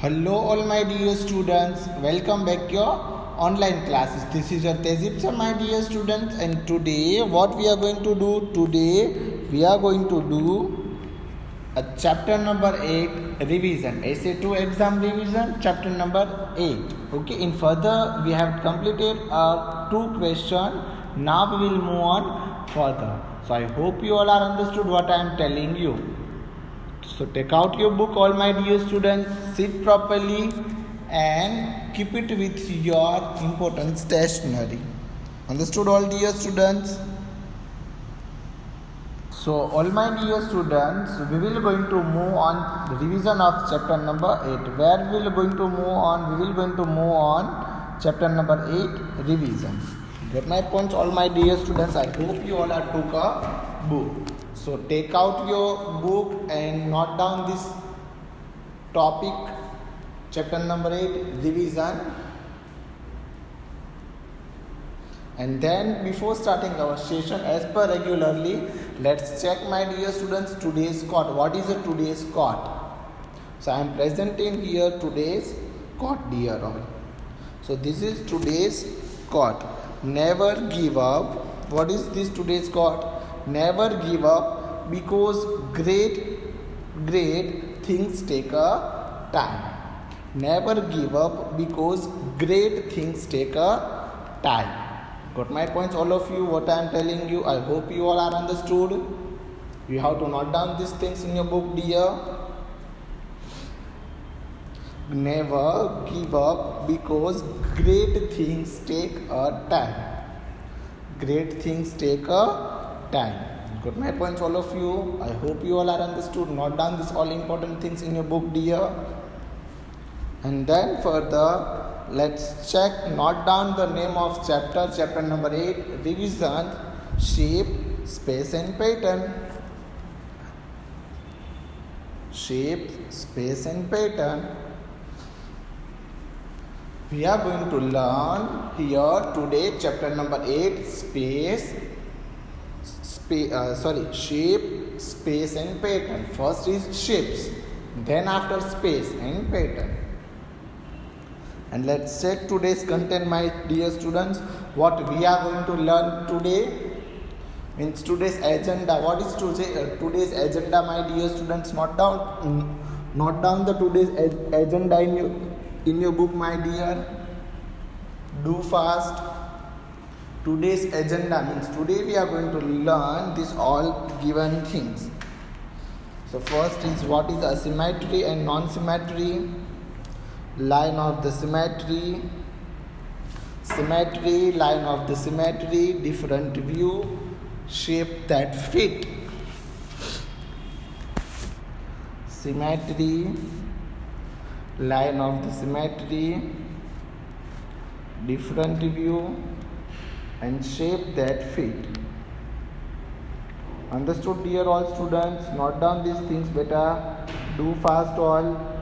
Hello all my dear students, welcome back your online classes. This is your Tezip sir my dear students, and today what we are going to do? Today we are going to do a chapter number 8 revision, essay 2 exam revision, chapter number 8. Okay, in further we have completed 2 question. Now we will move on further. So I hope you all are understood what I am telling you. So take out your book, all my dear students, sit properly and keep it with your important stationery. Understood, all dear students? So all my dear students, we will going to move on the revision of chapter number 8. Where we will going to move on? We will going to move on chapter number 8 revision. Get my points, all my dear students? I hope you all are took a book. So take out your book and note down this topic, chapter number 8 revision. And then before starting our session, as per regularly, let's check my dear students today's quote. What is a today's quote? So I am presenting here today's quote, dear all. So this is today's quote. Never give up. What is this today's quote? Never give up because great things take a time. Never give up because great things take a time. Got my points, all of you, what I am telling you? I hope you all are understood. You have to note down these things in your book, dear. Never give up because great things take a time. Great things take a time. Got my points, all of you? I hope you all are understood. Note down these all important things in your book, dear. And then further, let's check, note down the name of chapter number 8, revision, shape, space and pattern. Shape, space and pattern. We are going to learn here today chapter number 8, shape, space and pattern. First is shapes, then after space and pattern. And let's check today's content, my dear students. What we are going to learn today means today's agenda. What is today's agenda, my dear students? Note down the today's agenda in your book, my dear. Do fast. Today's agenda means today we are going to learn these all given things. So first is what is asymmetry and non-symmetry. Line of the symmetry, line of the symmetry, different view, shape that fit. Symmetry, line of the symmetry, different view and shape that fit. Understood, dear all students? Note down these things better. Do fast all.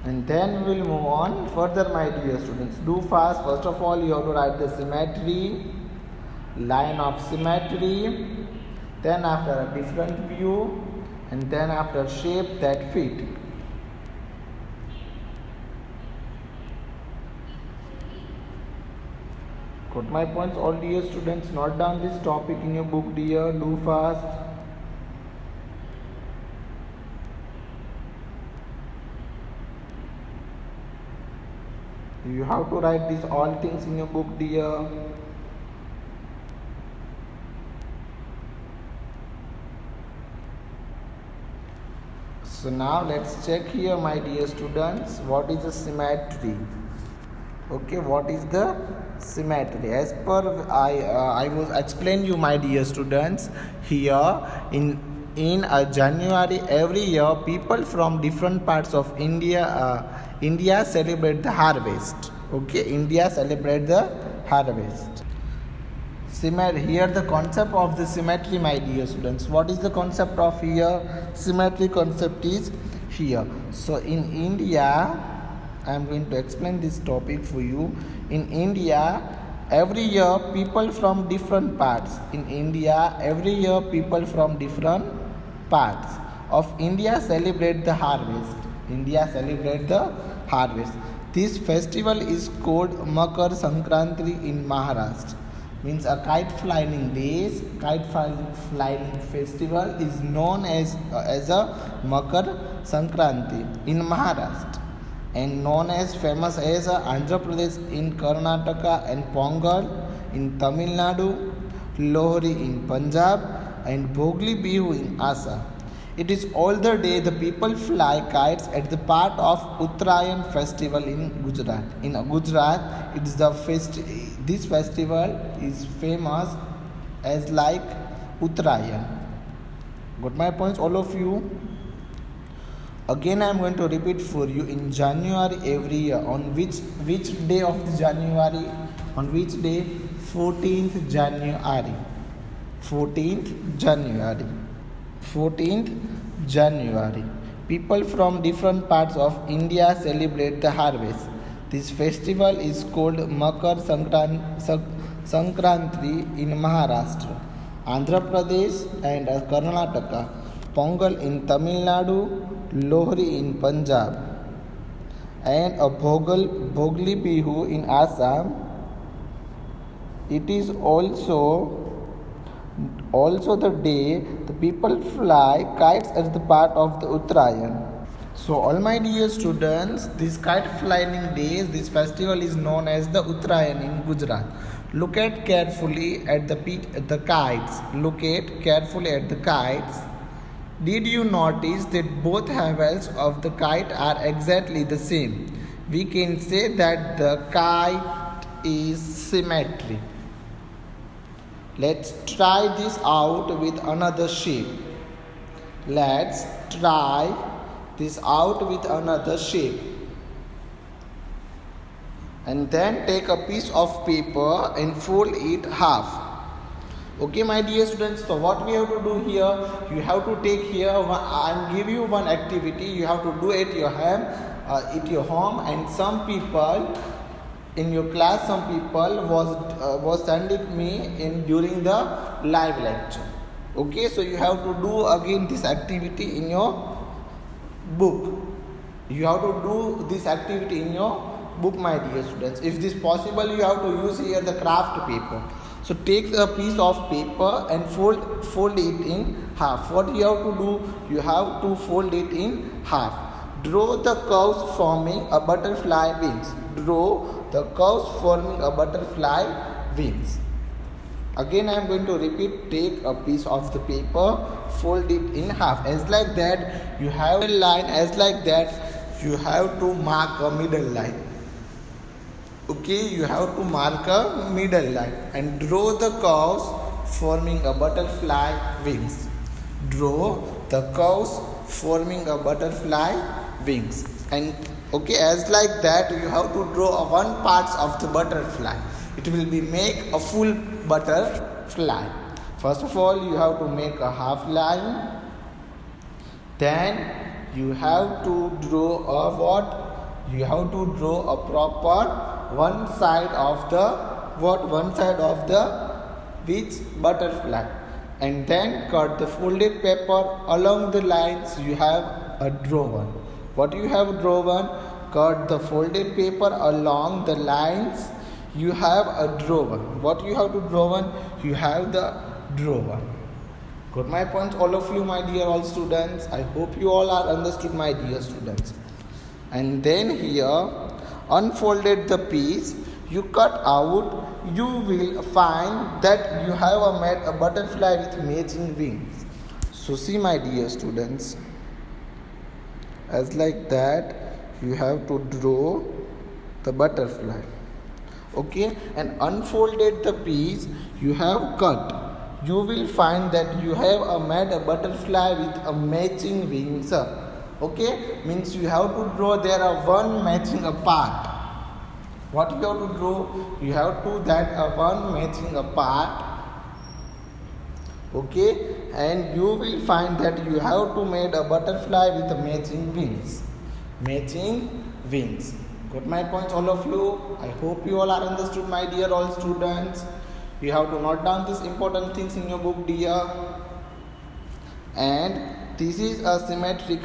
And then we will move on further, my dear students. Do fast. First of all, you have to write the symmetry, line of symmetry, then after a different view, and then after shape that fit. Got my points, all dear students? Note down this topic in your book, dear. Do fast. You have to write these all things in your book, dear. So now let's check here, my dear students, what is the symmetry. Okay, what is the symmetry? As per I was explain you, my dear students, here in January every year, people from different parts of India celebrate the harvest. Okay, India celebrate the harvest. Here the concept of the symmetry, my dear students. What is the concept of here? Symmetry concept is here. So in India, I am going to explain this topic for you. In India, every year people from different parts. In India, every year people from different parts of India celebrate the harvest. India celebrate the harvest. This festival is called Makar Sankranti in Maharashtra. Means a kite flying days, flying festival is known as a Makar Sankranti in Maharashtra, and known as famous as Andhra Pradesh in Karnataka, and Pongal in Tamil Nadu, Lohri in Punjab, and Bhogli Bihu in Assam. It is all the day the people fly kites at the part of Uttarayan festival in Gujarat. In Gujarat, it is this festival is famous as like Uttarayan. Got my points, all of you? Again, I am going to repeat for you. In January every year, on which day of the January? On which day? 14th January. 14th January. 14th January. People from different parts of India celebrate the harvest. This festival is called Makar Sankranti in Maharashtra, Andhra Pradesh and Karnataka, Pongal in Tamil Nadu, Lohri in Punjab, and a Bhogli Bihu in Assam. It is also the day the people fly kites as the part of the Uttarayan. So all my dear students, this kite flying days, this festival is known as the Uttarayan in Gujarat. Look at carefully at the kites. Look at carefully at the kites. Did you notice that both havels of the kite are exactly the same? We can say that the kite is symmetric. Let's try this out with another shape. Let's try this out with another shape. And then take a piece of paper and fold it half. Okay, my dear students, so what we have to do here, you have to take here, I give you one activity, you have to do it at your home, and some people in your class, some people was sending me during the live lecture. Okay, so you have to do again this activity in your book. You have to do this activity in your book, my dear students. If this possible, you have to use here the craft paper. So take a piece of paper and fold it in half. What you have to do? You have to fold it in half. Draw the curves forming a butterfly wings. Draw the curves forming a butterfly wings. Again, I am going to repeat. Take a piece of the paper, fold it in half. As like that, you have a line. As like that, you have to mark a middle line. Okay, you have to mark a middle line and draw the curves forming a butterfly wings. Draw the curves forming a butterfly wings. And okay, as like that, you have to draw one part of the butterfly. It will be make a full butterfly. First of all, you have to make a half line. Then you have to draw a what? You have to draw a proper one side of the which butterfly, and then cut the folded paper along the lines you have a drawn. What you have drawn? Cut the folded paper along the lines you have a drawn. What you have to draw? You have the drawn. Got my points, all of you, my dear all students? I hope you all are understood, my dear students. And then here, unfolded the piece, you cut out, you will find that you have made a butterfly with matching wings. So see, my dear students, as like that, you have to draw the butterfly. Okay, and unfolded the piece, you have cut. You will find that you have made a butterfly with a matching wings. Okay, means you have to draw there one matching a part. What you have to draw? You have to that one matching a part. Okay, and you will find that you have to make a butterfly with a matching wings. Matching wings. Got my points, all of you? I hope you all are understood, my dear all students. You have to note down these important things in your book, dear. And this is a symmetric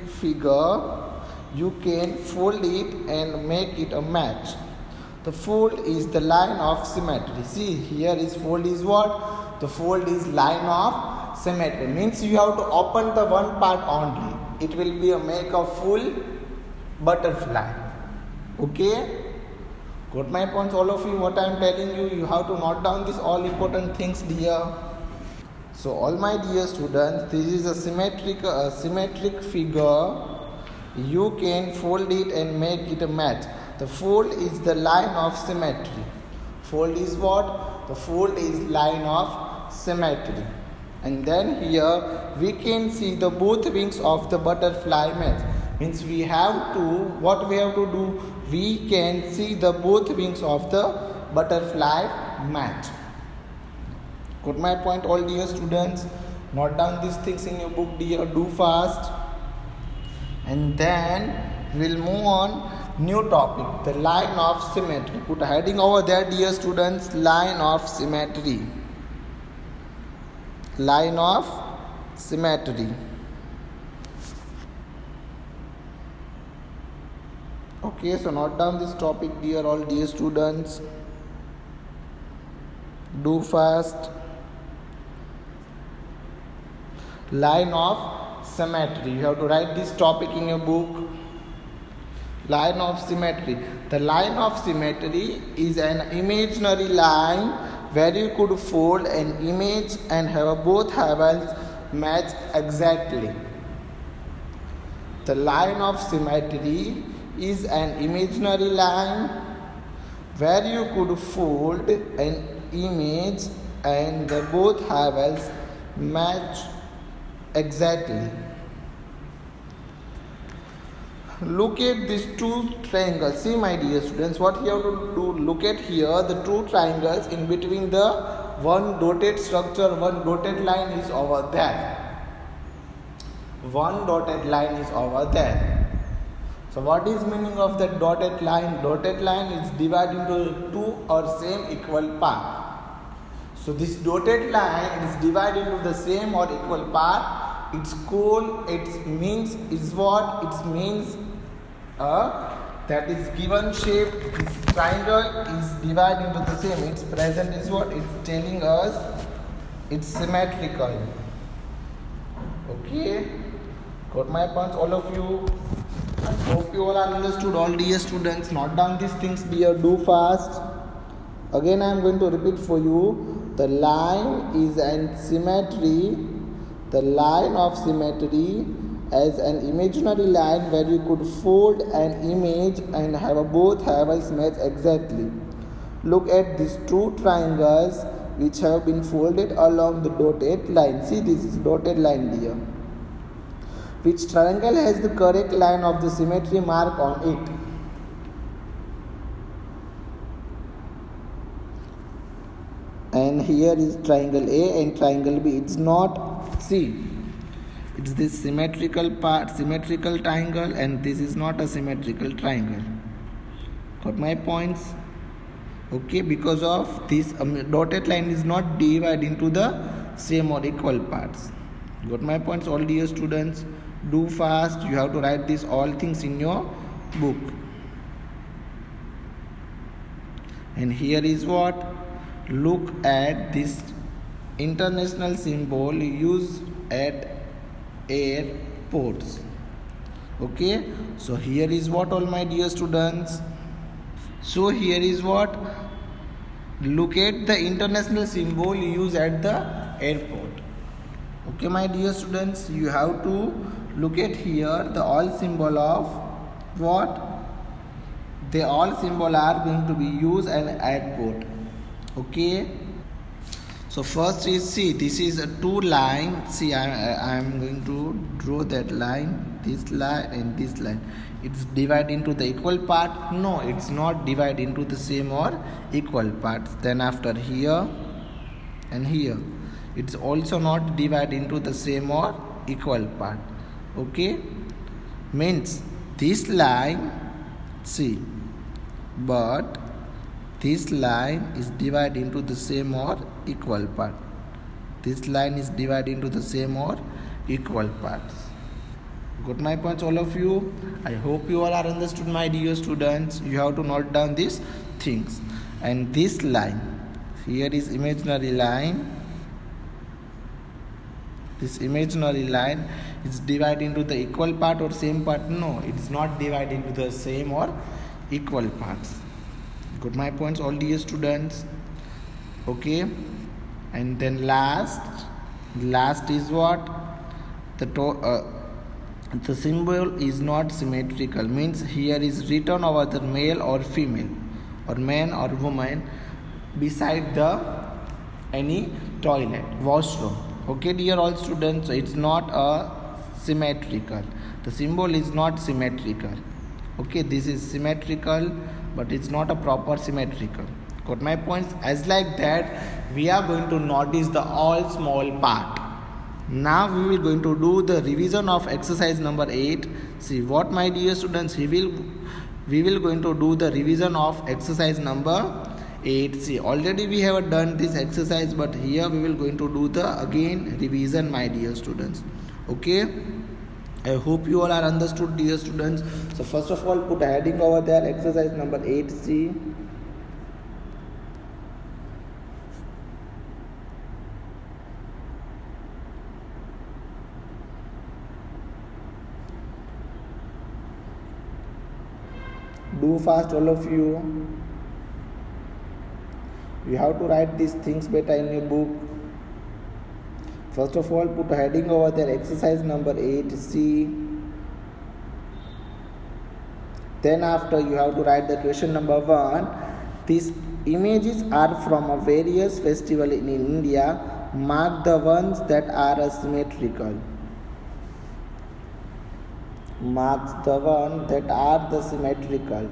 figure. You can fold it and make it a match. The fold is the line of symmetry. See, here is fold is what? The fold is line of symmetry. Means you have to open the one part only. It will be a make a full butterfly. Okay? Got my points, all of you? What I am telling you, you have to note down these all important things, dear. So, all my dear students, this is a symmetric figure. You can fold it and make it a match. The fold is the line of symmetry. Fold is what? The fold is line of symmetry. And then here we can see the both wings of the butterfly match. Means we have to, what we have to do? We can see the both wings of the butterfly match. Got my point, all dear students? Note down these things in your book, dear. Do fast. And then we'll move on. New topic, the line of symmetry. Put a heading over there, dear students. Line of symmetry. Line of symmetry. Okay, so note down this topic, dear all dear students. Do fast. Line of symmetry. You have to write this topic in your book. Line of symmetry. The line of symmetry is an imaginary line where you could fold an image and have both halves match exactly. The line of symmetry is an imaginary line where you could fold an image and the both halves match exactly. Look at these two triangles. See, my dear students, what you have to do, look at here the two triangles. In between the one dotted structure, one dotted line is over there. One dotted line is over there. So what is meaning of that dotted line? Dotted line is divided into two or same equal part. So this dotted line is divided into the same or equal part. It means that is given shape. This triangle is divided into the same. Its present is what? It's telling us it's symmetrical. Okay, got my points, all of you? I hope you all are understood, all dear students. Note down these things, dear. Do fast. Again, I am going to repeat for you. The line is an symmetry. The line of symmetry as an imaginary line where you could fold an image and have both halves match exactly. Look at these two triangles which have been folded along the dotted line. See, this is dotted line, dear. Which triangle has the correct line of the symmetry mark on it? And here is triangle A and triangle B. It's not C. It's this symmetrical triangle, and this is not a symmetrical triangle. Got my points? Okay, because of this dotted line is not divided into the same or equal parts. Got my points, all dear students? Do fast. You have to write these all things in your book. And here is what? Look at this international symbol used at airports. Okay, so here is what, all my dear students? So here is what? Look at the international symbol used at the airport. Okay, my dear students, you have to look at here the all symbol of what? They all symbol are going to be used at an airport. Okay, so first is, see, this is a two line. See, I am going to draw that line, this line and this line. It's divided into the equal part. No, it's not divided into the same or equal parts. Then after here and here, it's also not divided into the same or equal part. Okay, means this line, see, but this line is divided into the same or equal part. This line is divided into the same or equal parts. Got my points, all of you? I hope you all are understood, my dear students. You have to note down these things. And this line, here is imaginary line. This imaginary line is divided into the equal part or same part? No, it is not divided into the same or equal parts. Got my points, all dear students? Okay. And then last is what? The symbol is not symmetrical, means here is written over the male or female or man or woman beside the any toilet, washroom. Okay, dear all students, it's not a symmetrical. The symbol is not symmetrical. Okay, this is symmetrical, but it's not a proper symmetrical. Got my points? As like that, we are going to notice the all small part. Now we will going to do the revision of exercise number 8. See what, my dear students, we will going to do the revision of exercise number 8. See, already we have done this exercise, but here we will going to do the again revision, my dear students. Okay, I hope you all are understood, dear students. So first of all, put a heading over there, exercise number 8C. Do fast, all of you. You have to write these things better in your book. First of all, put a heading over there, exercise number 8C. Then after, you have to write the question number 1. These images are from a various festival in India. Mark the ones that are symmetrical. Marks the one that are the symmetrical.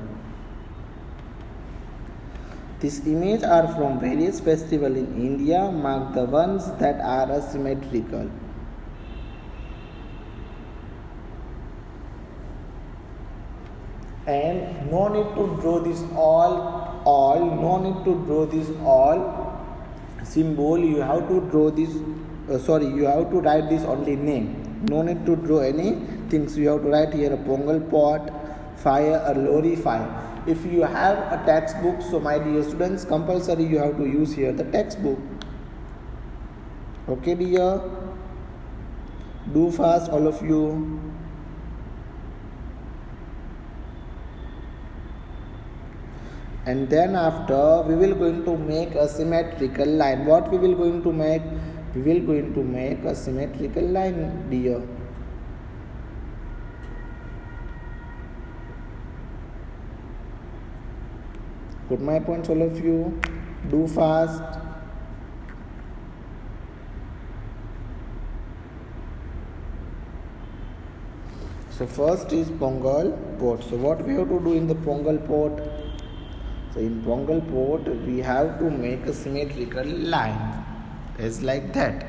These images are from various festivals in India. Mark the ones that are symmetrical. And no need to draw this all. No need to draw this all symbol. You have to draw this. You have to write this only name. No need to draw any things. You have to write here a pongal pot, fire, a lorry fire. If you have a textbook, so my dear students, compulsory you have to use here the textbook. Okay, dear? Do fast, all of you. And then after, we will going to make a symmetrical line. What we will going to make? We will going to make a symmetrical line, dear. Put my points, all of you. Do fast. So first is pongal pot. So what we have to do in the pongal pot? So in pongal pot, we have to make a symmetrical line. As like that.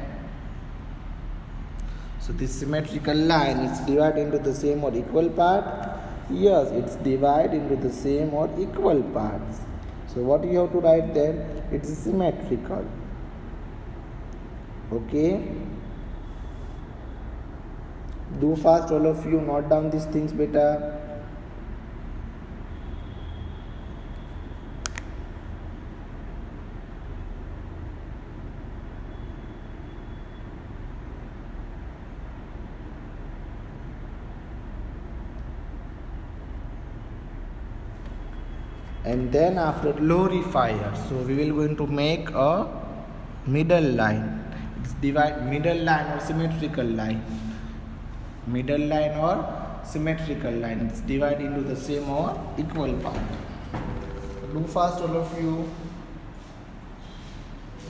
So this symmetrical line is divided into the same or equal part. Yes, it's divided into the same or equal parts. So what you have to write there? It's symmetrical. Okay. Do fast, all of you. Note down these things better. And then after lorry fire, so we will going to make a middle line. It's divide middle line or symmetrical line. Middle line or symmetrical line. It's divided into the same or equal part. Do fast, all of you.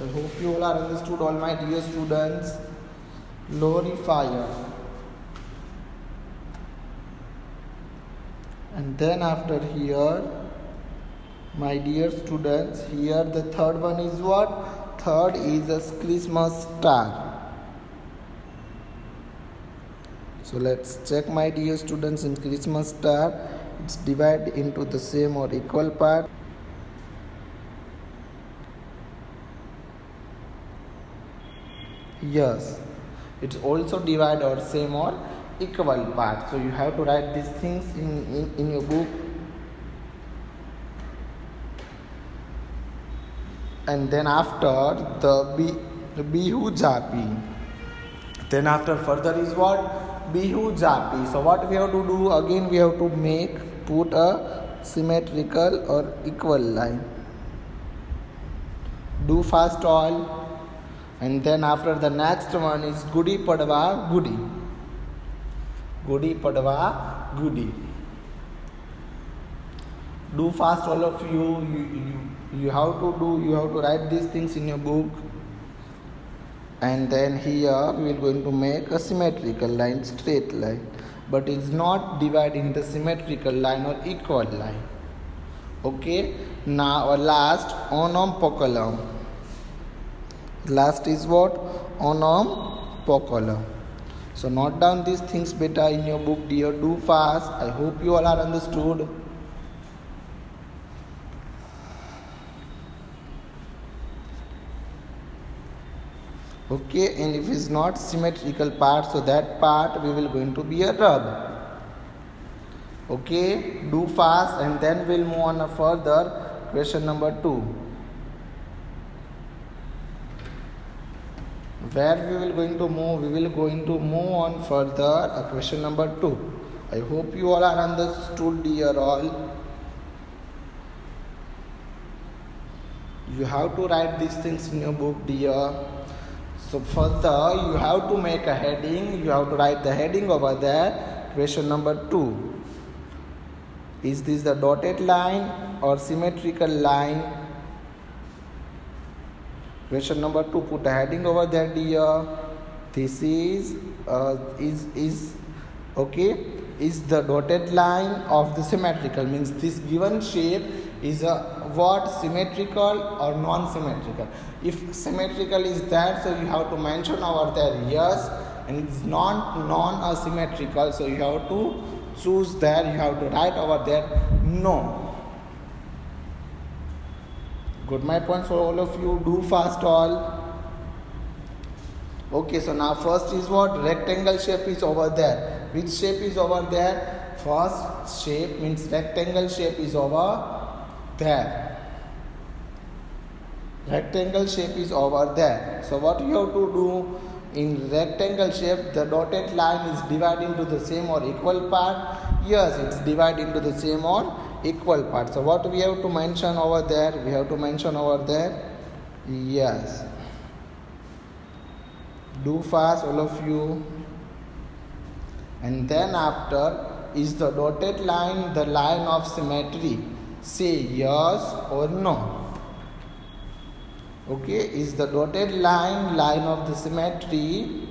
I hope you all are understood, all my dear students. Lorry fire. And then after here, my dear students, here the third one is what? Third is a Christmas star. So let's check, my dear students. In Christmas star, it's divided into the same or equal part. Yes, it's also divided or same or equal part. So you have to write these things in your book. And then after the Bihu Japi. Then after further is what? Bihu Japi. So what we have to do? Again we have to put a symmetrical or equal line. Do fast all. And then after the next one is Gudi Padwa Gudi. Gudi Padwa Gudi. Do fast all of you. You have to write these things in your book. And then here we are going to make a symmetrical line, straight line. But it's not divided into symmetrical line or equal line. Okay. Now our last Onam Pokalam. Last is what? Onam Pokalam. So note down these things better in your book, dear. Do fast. I hope you all are understood. Okay, and if it's not symmetrical part, so that part we will going to be a rub. Okay, do fast, and then we'll move on further. Question number 2. Where we will going to move? We will going to move on further. Question number 2. I hope you all are understood, dear all. You have to write these things in your book, dear. So further, you have to make a heading. You have to write the heading over there. Question number 2. Is this the dotted line or symmetrical line? Question number 2. Put a heading over there, dear. This is okay. Is the dotted line of the symmetrical, means this given shape is a what, symmetrical or non-symmetrical. If symmetrical is that, so you have to mention over there yes, and it's non-symmetrical, so you have to choose there, you have to write over there no. Got my points for all of you? Do fast all. Okay, so now first is what? Rectangle shape is over there. Which shape is over there? First shape means rectangle shape is over there. Rectangle shape is over there. So what you have to do? In rectangle shape, the dotted line is divided into the same or equal part. Yes, it's divided into the same or equal part. So what we have to mention over there? We have to mention over there yes. Do fast all of you. And then after, is the dotted line the line of symmetry? Say yes or no. Okay, is the dotted line of the symmetry?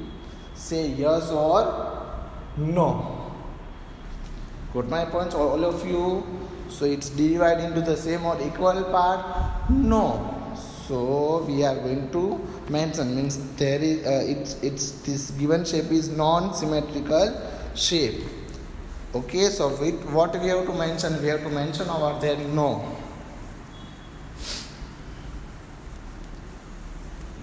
Say yes or no. Got my points, all of you? So it's divided into the same or equal part? No. So we are going to mention, means there is it's this given shape is non-symmetrical shape. Okay, so what we have to mention? We have to mention over there no.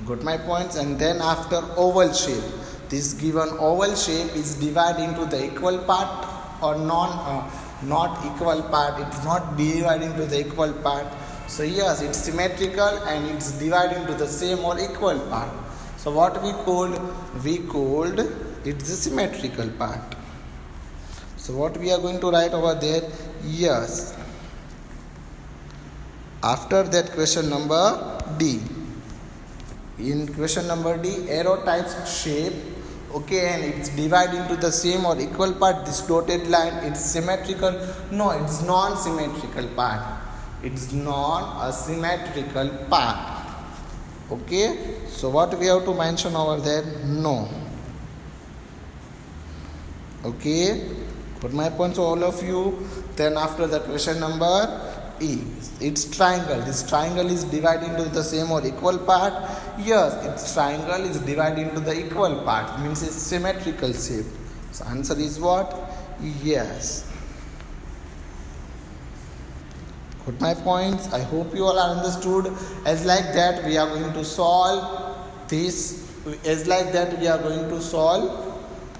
Got my points? And then after oval shape, this given oval shape is divided into the equal part or not equal part. It's not divided into the equal part. So yes, it's symmetrical and it's divided into the same or equal part. So what we called it's the symmetrical part. So what we are going to write over there? Yes. After that, question number D. In question number D, arrow type shape. Okay, and it's divided into the same or equal part. This dotted line, it's symmetrical. No, it's non-symmetrical part. It's non-symmetrical part. Okay, so what we have to mention over there? No. Okay, put my points all of you. Then after the question number E, it's triangle. This triangle is divided into the same or equal part. Yes, its triangle is divided into the equal part. Means it's symmetrical shape. So answer is what? Yes. Got my points? I hope you all are understood. As like that we are going to solve this. As like that we are going to solve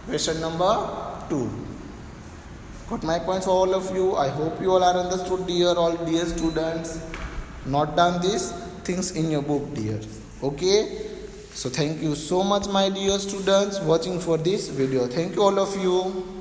question number 2. Got my points, all of you? I hope you all are understood, dear students. Note down these things in your book, dear. Okay? So thank you so much, my dear students, watching for this video. Thank you, all of you.